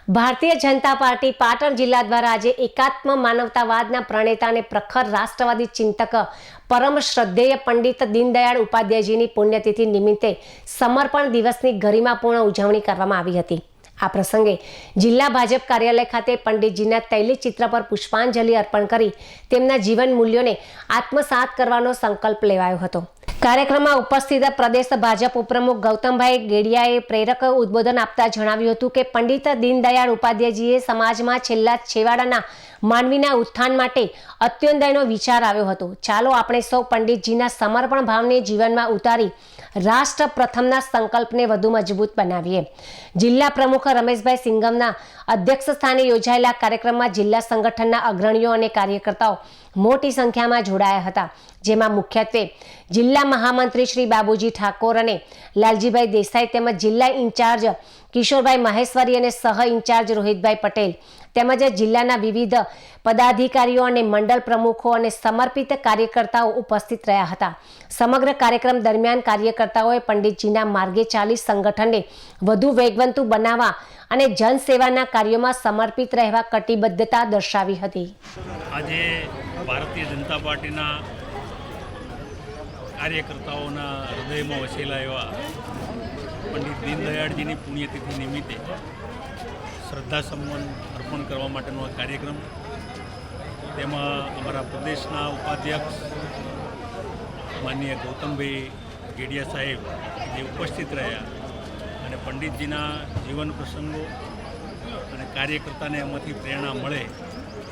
Bharatiya Janata party Patan જિલ્લા દ્વારા આજે એકાત્મ માનવતાવાદના પ્રણેતા અને પ્રખર રાષ્ટ્રવાદી ચિંતક પરમ શ્રદ્ધેય પંડિત દીનદયાળ ઉપાધ્યાયજીની પુણ્યતિથિ નિમિત્તે સમર્પણ દિવસની ગરિમાપૂર્ણ ઉજવણી કરવામાં આવી હતી। આ પ્રસંગે જિલ્લા ભાજપ કાર્યાલય ખાતે પંડિતજીના તૈલી ચિત્ર પર પુષ્પાંજલિ અર્પણ કરી તેમના જીવન મૂલ્યોને આત્મસાત કરવાનો સંકલ્પ લેવાયો હતો। કાર્યક્રમમાં ઉપસ્થિત પ્રદેશ ભાજપ ઉપપ્રમુખ ગૌતમભાઈ ગેડિયાએ પ્રેરક ઉદ્બોધન આપતા જણાવ્યું હતું કે પંડિત દીનદયાળ ઉપાધ્યાયજીએ સમાજમાં છેલ્લા છેવાડાના માનવીના ઉત્થાન માટે અત્યોદયનો વિચાર આવ્યો હતો। ચાલો આપણે સૌ પંડિતજીના સમર્પણ ભાવને જીવનમાં ઉતારી રાષ્ટ્ર પ્રથમના સંકલ્પને વધુ મજબૂત બનાવીએ। જિલ્લા પ્રમુખ રમેશભાઈ સિંઘમના અધ્યક્ષ સ્થાને યોજાયેલા કાર્યક્રમમાં જિલ્લા સંગઠનના અગ્રણીઓ અને કાર્યકર્તાઓ મોટી સંખ્યામાં જોડાયા હતા, જેમાં મુખ્યત્વે જિલ્લા મહામંત્રી શ્રી બાબુજી ઠાકોર અને લાલજીભાઈ દેસાઈ તેમજ જિલ્લા ઇન્ચાર્જ કિશોરભાઈ મહેશ્વરી અને સહ ઇન્ચાર્જ રોહિતભાઈ પટેલ તેમજ જિલ્લાના વિવિધ પદાધિકારીઓ અને મંડળ પ્રમુખો અને સમર્પિત કાર્યકર્તાઓ ઉપસ્થિત રહ્યા હતા। સમગ્ર કાર્યક્રમ દરમિયાન કાર્યકર્તાઓએ પંડિતજીના માર્ગે ચાલી સંગઠનને વધુ વેગવંતુ બનાવવા અને જનસેવાના કાર્યોમાં સમર્પિત રહેવા કટિબદ્ધતા દર્શાવી હતી। આજે ભારતીય જનતા પાર્ટીના કાર્યકર્તાઓના હૃદયમાં વસેલા એવા પંડિત દીનદયાળજીની પુણ્યતિથિ નિમિત્તે શ્રદ્ધાસુમન અર્પણ કરવા માટેનો આ કાર્યક્રમ, તેમાં અમારા પ્રદેશના ઉપાધ્યક્ષ માનનીય ગૌતમભાઈ ગેડિયા સાહેબ જે ઉપસ્થિત રહ્યા અને પંડિતજીના જીવન પ્રસંગો અને કાર્યકર્તાને એમાંથી પ્રેરણા મળે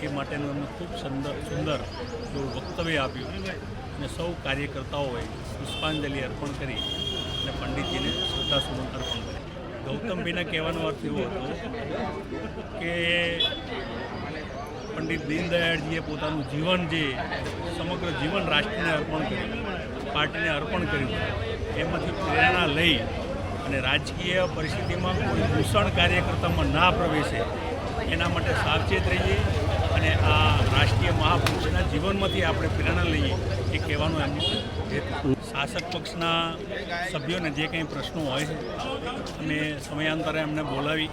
એ માટેનું એમને ખૂબ સુંદર એવું વક્તવ્ય આપ્યું અને સૌ કાર્યકર્તાઓએ પુષ્પાંજલિ અર્પણ કરી અને પંડિતજીને શ્રદ્ધાસુમન અર્પણ કરી। ગૌતમભાઈના કહેવાનો અર્થ એવો હતો કે પંડિત દીનદયાળજીએ પોતાનું જીવન સમગ્ર જીવન રાષ્ટ્રને અર્પણ કર્યું, પાર્ટીને અર્પણ કર્યું, એમાંથી પ્રેરણા લઈ અને રાજકીય પરિસ્થિતિમાં કોઈ દૂષણ કાર્યકર્તામાં ના પ્રવેશે એના માટે સાવચેત રહીએ અને આ રાષ્ટ્રીય મહાપુરુષના જીવનમાંથી આપણે પ્રેરણા લઈએ એ કહેવાનો એમનો હેતુ। શાસક પક્ષના સભ્યોને જે કંઈ પ્રશ્નો હોય છે અમે સમયાંતરે એમને બોલાવી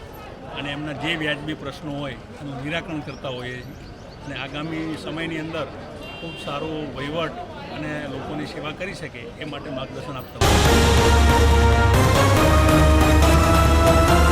અને એમના જે વ્યાજબી પ્રશ્નો હોય એનું નિરાકરણ કરતા હોઈએ છીએ અને આગામી સમયની અંદર ખૂબ સારો વહીવટ અને લોકોની સેવા કરી શકે એ માટે માર્ગદર્શન આપતા હોઈએ છીએ।